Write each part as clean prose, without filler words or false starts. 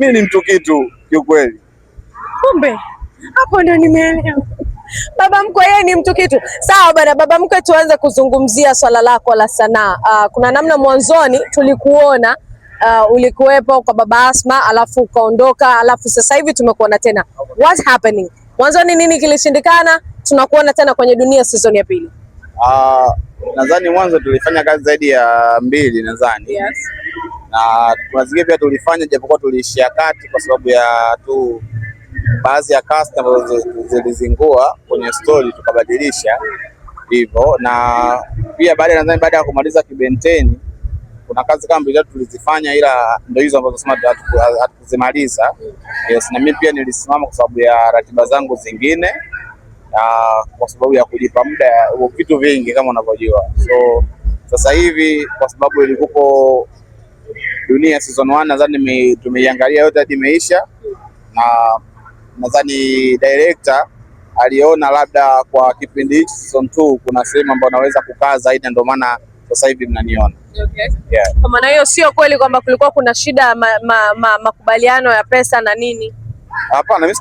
mimi ni mtu kitu kiukweli. Kumbe hapo ndio nimeelewa. Baba mkwe yeye ni mtu kitu. Sawa bwana, baba mkwe, tuanze kuzungumzia swala lako la sanaa. Kuna namna mwanzoni tulikuona ulikuwepo kwa baba Asma, alafu ukaondoka, alafu sasa hivi tumekuona tena. What's happening? Mwanzoni nini kilishindikana? Tunakuona tena kwenye Dunia season ya pili. Nadhani mwanzo tulifanya kazi zaidi ya 2 nadhani. Yes. Na kuna zingine pia tulifanya japokuwa tuliishia kati kwa sababu ya tu baadhi ya cast ambazo zilizingua kwenye story tukabadilisha hivyo. Na pia nadhani baada ya kumaliza Kibenteni kuna kazi kama 2 tulizifanya, ila ndio hizo ambazo sema hatukuzimaliza. Yes, na mimi pia nilisimama kwa sababu ya ratiba zangu zingine, kwa sababu ya kujipa muda vitu vingi kama unavyojua. So sasa hivi kwa sababu ilikupo Dunia season 1 nadhani tumeiangalia yote hadi imeisha, na nadhani director aliona labda kwa kipindi hichi season 2 kuna sehemu ambayo naweza kukaa zaidi, ndio maana sasa hivi mnaniona. Okay. Yeah. Kwa maana hiyo sio kweli kwamba kulikuwa kuna shida makubaliano ya pesa na nini? Hapana, mimi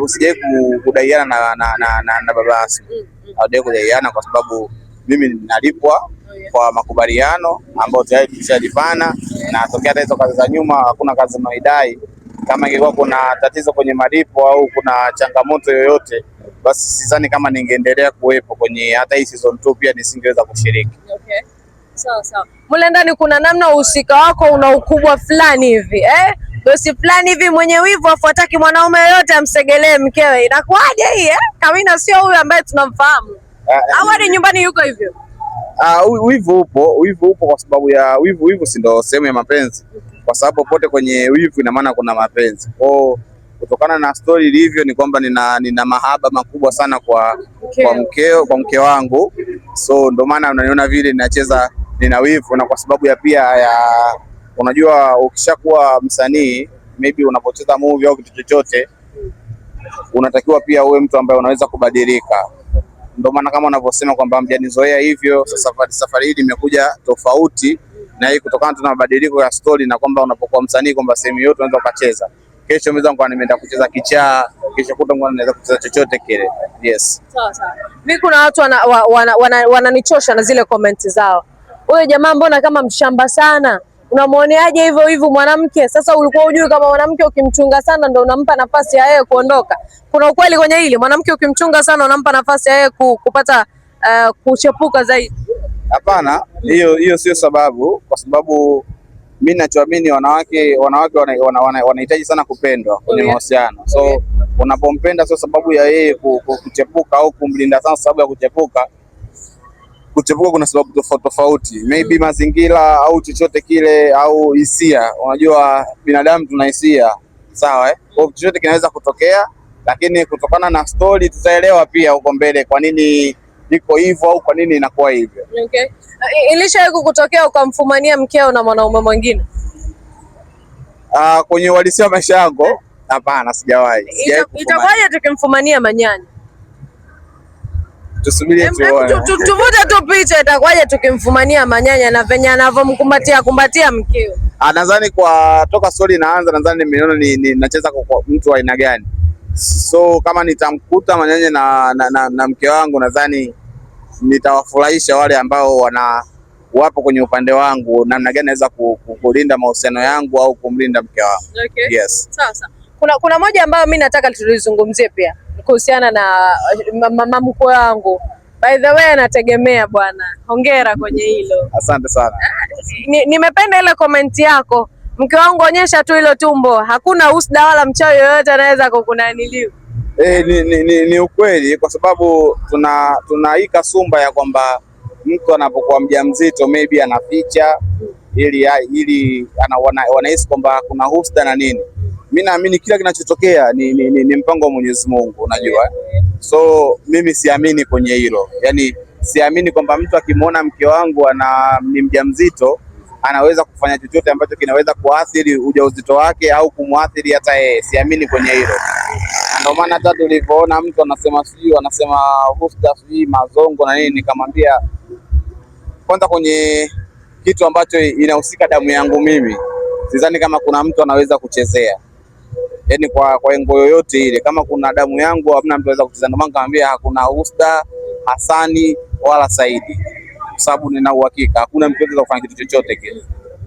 sijai kudaiana na baba Asma. Hawajai kudaiana kwa sababu mimi nalipwa kwa makubaliano ambayo tayari tulishajifana, na tokea hata hizo kazi za nyuma hakuna kazi naidai. Kama ingekuwa kuna tatizo kwenye malipo au kuna changamoto yoyote, basi sidhani kama ningeendelea kuwepo kwenye hata hii season 2 pia nisingeweza kushiriki. Okay. Sawa. Mule ndani kuna namna uhusika wako una ukubwa fulani hivi, bosi fulani hivi mwenye wivu afuataki mwanaume yoyote amsegelee mkewe. Inakuaje hii Kawina sio huyu ambaye tunamfahamu. Awali nyumbani yuko hivyo. Wivu upo kwa sababu ya wivu si ndio sehemu ya mapenzi. Kwa sababu popote kwenye wivu ina maana kuna mapenzi. Kwa kutokana na story ilivyo ni kwamba nina mahaba makubwa sana kwa mke wangu. So ndio maana unaniona vile ninacheza nina wivu, na kwa sababu ya pia unajua ukishakuwa msanii maybe unapocheza movie au kitu chochote unatakiwa pia uwe mtu ambaye unaweza kubadilika. Ndio maana kama unavyosema kwamba mjanizoea hivyo, safari hii imekuja tofauti, na hii kutokana na mabadiliko ya story, na kwamba unapokuwa msanii kwamba sehemu yote unaweza ukacheza. Kesho mwanzo nimeenda kucheza kichaa, kesho kutwa naweza kucheza chochote kile. Yes. Sawa. Mimi kuna watu wananichosha na zile comment zao. Wewe jamaa, mbona kama mshamba sana? Unamwoneaje hivyo mwanamke? Sasa ulikuwa hujui kama mwanamke ukimchunga sana ndio unampa nafasi ya yeye kuondoka? Kuna ukweli kwenye hili? Mwanamke ukimchunga sana unampa nafasi ya yeye kupata kuchepuka zaidi? Hapana, hiyo sio sababu, kwa sababu mimi ninachoamini wanawake wanahitaji sana kupendwa kwenye mahusiano. So unapompenda sio sababu ya yeye kuchepuka au kumlinda sana sababu ya kuchepuka. Kuchepuka kuna sababu tofauti, maybe mazingira au chochote kile au hisia. Unajua binadamu tuna hisia, sawa Kwa chochote kinaweza kutokea, lakini kutokana na story tutaelewa pia huko mbele kwa nini iko hivyo au kwa nini inakuwa hivyo. Okay. Ilishawahi kutokea ukamfumania mkeo na mwanaume mwingine? Kwenye uhalisia wa maisha yangu hapana, sijawahi. Itakuwaje tukimfumania manyanya? Tusubiri tuone. Tuvute tu picha, itakuwaje tukimfumania manyanya na venye anavyomkumbatia mkeo? Nadhani kwa toka story inaanza nadhani nimeona nacheza kwa mtu wa aina gani. So kama nitamkuta manyanya na mke wangu, nadhani nitawafurahisha wale ambao wapo kwenye upande wangu, namna gani naweza kulinda mahusiano yangu au kumlinda mke wangu. Okay. Yes. Sasa kuna moja ambayo mimi nataka tulizungumzie pia kuhusiana na mama mkwe wangu. By the way, nategemea bwana. Hongera kwenye hilo. Asante sana. Nimependa ile comment yako. Mke wangu, onyesha tu hilo tumbo. Hakuna usda wala mchawi yoyote anaweza kukunaniliu. Ni ukweli, kwa sababu tuna hii kasumba ya kwamba mtu anapokuwa mjamzito maybe anaficha ili wanahisi kwamba kuna husda na nini. Mimi naamini kila kinachotokea ni mpango wa Mwenyezi Mungu, unajua. So mimi siamini kwenye hilo. Yaani siamini kwamba mtu akimwona mke wangu ni mjamzito anaweza kufanya chochote ambacho kinaweza kuathiri ujauzito wake au kumwathiri hata yeye. Siamini kwenye hilo. Ndio maana hata tulivyoona mtu anasema husda mazongo na nini, nikamwambia kwanza kwenye kitu ambacho inahusika damu yangu mimi, sidhani kama kuna mtu anaweza kuchezea. yani kwa engo yoyote ile, kama kuna damu yangu hamna mtu anaweza kutiza. Ndio maana nikamwambia hakuna Usta, Hasani wala Saidi, kwa sababu nina uhakika hakuna mtu anaweza kufanya kitu chochote kile,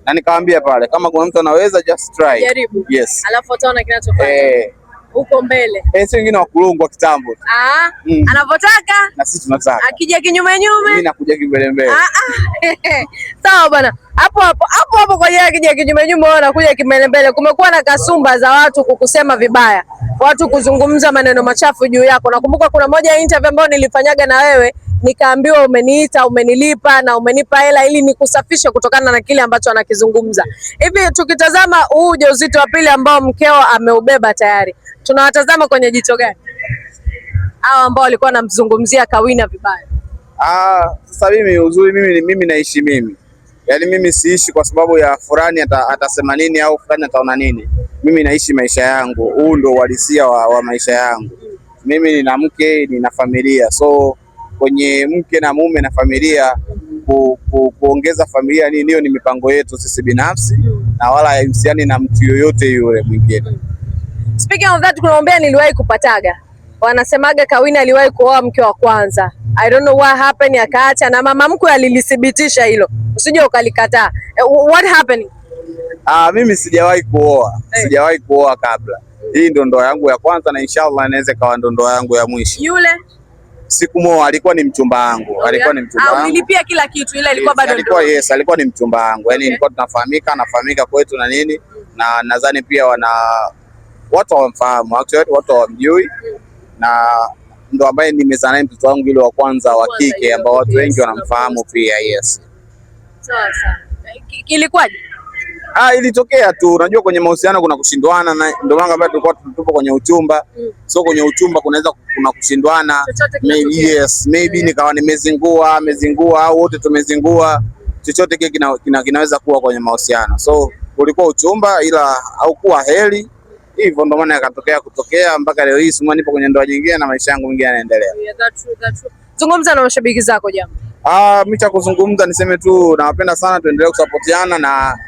na nikamwambia pale kama kuna mtu anaweza just try. Jaribu. Yes. Alafu utaona kinachofanya. Huko mbele. Si wengine wakulungwa kitambo. Anapotaka na sisi tunataka. Akija kinyume nyume. Mimi nakuja kimbele mbele. Sawa bwana. Hapo kwa yeye akija kinyume nyume wao anakuja kimbele mbele. Kumekuwa na kasumba za watu kukusema vibaya. Watu kuzungumza maneno machafu juu yako. Nakumbuka kuna moja interview ambayo nilifanyaga na wewe, nikaambiwa umeniita, umenilipa na umenipa hela ili nikusafishe kutokana na kile ambacho anakizungumza. Hivi tukitazama huu ujauzito wa pili ambao mkeo ameubeba tayari, tunawatazama kwenye jicho gani hao ambao walikuwa wanamzungumzia Kawina vibaya? Sasa mimi naishi mimi. Yaani mimi siishi kwa sababu ya fulani atasema nini au fulani ataona nini. Mimi naishi maisha yangu. Huu ndio uhalisia wa maisha yangu. Mimi nina mke, nina familia. So kwenye mke na mume na familia kuongeza familia nini, hiyo ni mipango yetu sisi binafsi na wala haihusiani na mtu yoyote yule mwingine. Speaking of that, kunaombea niliwahi kupataga. Wanasemaga Kawina aliwahi kuoa mke wa kwanza. I don't know what happened, akaacha na mama mkwe alilithibitisha hilo. Usije ukalikataa. What happened? Mimi sijawahi kuoa. Sijawahi kuoa kabla. Hii ndo ndoa yangu ya kwanza na inshallah inaweza kawa ndo ndoa yangu ya mwisho. Yule sikumuoa, alikuwa ni mchumba wangu. Alikuwa ni mchumba wangu. Nilipia kila kitu, ila ilikuwa bado alikuwa alikuwa ni mchumba wangu. Yaani ilikuwa anafahamika kwetu na nini, na nadhani pia watu hawamfahamu, actually watu hawamjui, na ndo ambaye nimezaa naye mtoto wangu yule wa kwanza wa kike ambao watu wengi wanamfahamu pia. Yes. Sawa sawa. Ilikuwaje? Ilitokea tu, unajua kwenye mahusiano kuna kushindwana, na ndio maana ambaye tulikuwa tupo kwenye uchumba. So kwenye uchumba kuna kushindwana. Maybe nikawa amezingua au wote tumezingua, chochote kile kinaweza kuwa kwenye mahusiano. So ulikuwa uchumba ila haukuwa heri. Hivyo ndio maana kutokea mpaka leo hii simama nipo kwenye ndoa nyingine na maisha yangu mengine yanaendelea. Yeah, that's true. Zungumza na mashabiki zako jambo. Mimi cha kuzungumza niseme tu nawapenda sana, tuendelee kusapotiana na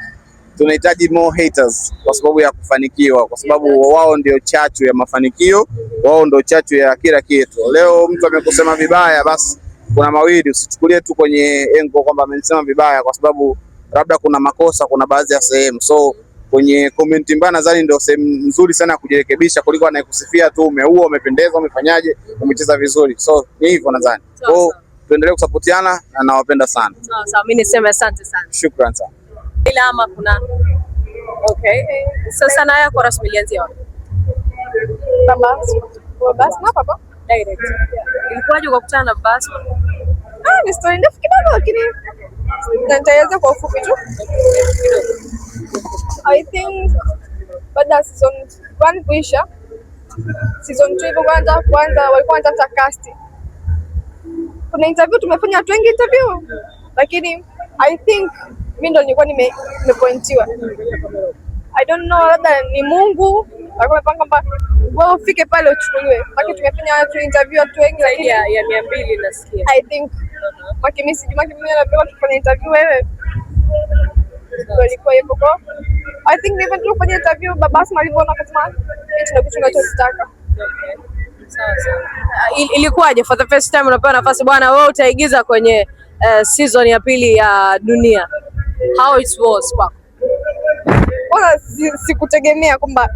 tunahitaji more haters kwa sababu ya kufanikiwa, kwa sababu wao ndio chachu ya mafanikio, wao ndio chachu ya kila kitu. Leo mtu amekusema vibaya, basi kuna mawili, usichukulie tu kwenye engo kwamba amenisema vibaya, kwa sababu labda kuna makosa, kuna baadhi ya sehemu. So kwenye comment mbaya nadhani ndio sehemu nzuri sana ya kujirekebisha kuliko anayekusifia tu umeua, umependeza, umefanyaje, umecheza vizuri. So ni hivyo nadhani. So tuendelee kusapotiana na nawapenda sana. Sawa, mimi niseme asante sana. Shukrani sana. Ila ama kuna okay. Sasa na yako rasmi ilianzia wapi? Basi na papa direct. Ilikuwaje ukakutana na basi? Ni story ndefu kidogo, lakini nitaeleza kwa ufupi tu. I think baada ya season 1 kuisha, season 2 ipo kwanza walikuwa wanatafuta cast. Kuna interview tumefanya watu wengi interview, lakini I think mimi ndo nilikuwa nimepointiwa. I don't know, labda ni Mungu alikuwa amepanga kwamba wewe ufike pale uchukuliwe. Lakini tumefanya watu interview watu wengi zaidi ya 200 nasikia. I think mimi napewa tufanye interview wewe. Ndio ilikuwa hivyo kwa. I think ndio ndio kufanya interview baba Asma alipoona akasema hichi ndio kitu ninachotaka. Sawa. Ilikuwaje for the first time unapewa nafasi bwana wewe utaigiza kwenye season ya pili ya Dunia? How it was pa? Wala sikutegemea kwamba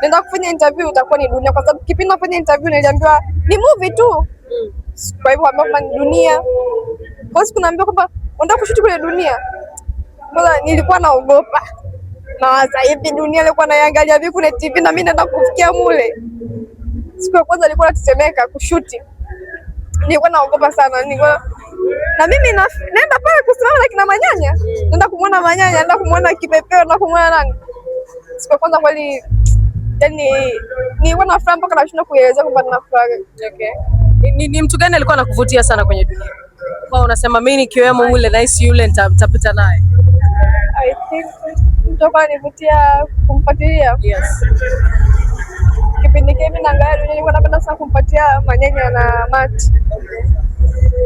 naenda kufanya interview itakuwa ni Dunia, kwa sababu kipindi nafanya interview niliambiwa ni movie tu. Kwa hivyo kwamba ni Dunia. Kwa sababu kunaambiwa kwamba unataka kushuti kwenye Dunia. Kwanza nilikuwa naogopa. Na sasa hivi Dunia ilikuwa naiangalia vipi kwenye TV na mimi naenda kufikia mule. Siku ya kwanza nilikuwa natetemeka kushuti. Nilikuwa naogopa sana. Na mimi naenda pale kusimama na kina Manyanya. Naenda kumuona Manyanya, naenda kumuona Kipepeo, naenda kumuona nani. Siku ya kwanza kweli yani nilikuwa na furaha mpaka nashinda kueleza kwamba nina furaha. Okay. Ni mtu gani alikuwa anakuvutia sana kwenye Dunia? Kwa unasema mimi nikiwemo mule na hisi yule nitapita naye. I think mtu alinivutia kumfuatilia. Yes. Kipindi kile mimi naangalia Dunia nilikuwa napenda sana kumpatia Manyanya na Mati.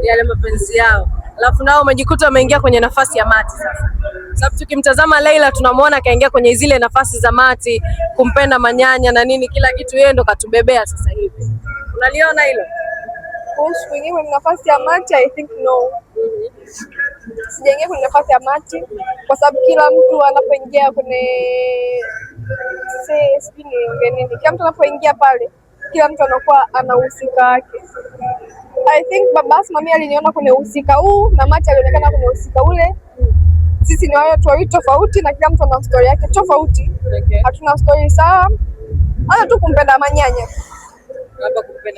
Yale mapenzi yao. Alafu nao umejikuta umeingia kwenye nafasi ya Mati sasa. Sababu tukimtazama Leila tunamuona kaingia kwenye zile nafasi za Mati, kumpenda manyanya na nini, kila kitu yeye ndo katubebea sasa hivi. Unaliona hilo? Kuhusu kuingia kwenye nafasi ya Mati, I think no. Sijaingia kwenye nafasi ya Mati kwa sababu kila mtu anapoingia kwenye kila mtu anapoingia pale, kila mtu anakuwa ana uhusika wake. I think baba Asma mimi aliniona kwenye uhusika huu na Mati alionekana kwenye uhusika ule. Sisi ni watu wawili tofauti na kila mtu ana story yake tofauti. Hatuna story sawa. Hata tu kumpenda manyanya.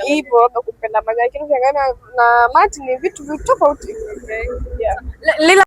Hivyo kumpenda manyanya, lakini ukiangalia na Mati ni vitu tofauti. Leila